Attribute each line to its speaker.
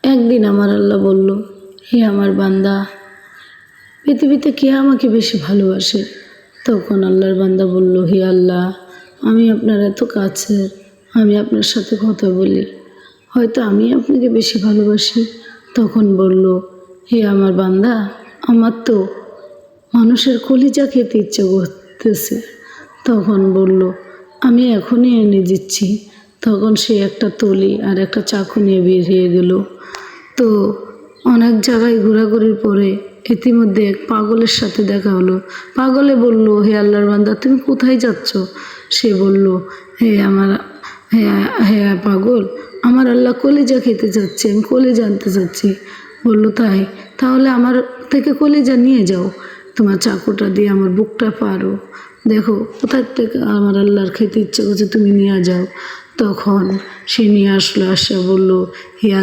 Speaker 1: একদিন আমার আল্লাহ বলল, হে আমার বান্দা, পৃথিবীতে কে আমাকে বেশি ভালোবাসে? তখন আল্লাহর বান্দা বলল, হে আল্লাহ, আমি আপনার এত কাছের, আমি আপনার সাথে কথা বলি, হয়তো আমি আপনাকে বেশি ভালোবাসি। তখন বলল, হে আমার বান্দা, আমার তো মানুষের কলিজা খেতে ইচ্ছে করতেছে। তখন বলল, আমি এখনই এনে দিচ্ছি। তখন সে একটা তলি আর একটা চাকু নিয়ে বেরিয়ে গেল। তো অনেক জায়গায় ঘোরাঘুরির পরে ইতিমধ্যে এক পাগলের সাথে দেখা হলো। পাগলে বলল, হে আল্লাহর বান্দা, তুমি কোথায় যাচ্ছ? সে বলল, হে আমার হে হে পাগল, আমার আল্লাহ কলিজা খেতে চাচ্ছে, আমি কলিজা আনতে চাচ্ছি। বলল, তাই? তাহলে আমার থেকে কলিজা নিয়ে যাও, তোমার চাকুটা দিয়ে আমার বুকটা পারো, দেখো কোথার থেকে আমার আল্লাহর খেতে ইচ্ছে করছে, তুমি নিয়ে যাও। তখন সে নিয়ে আসলো, আসে বলল, হে আল্লাহ।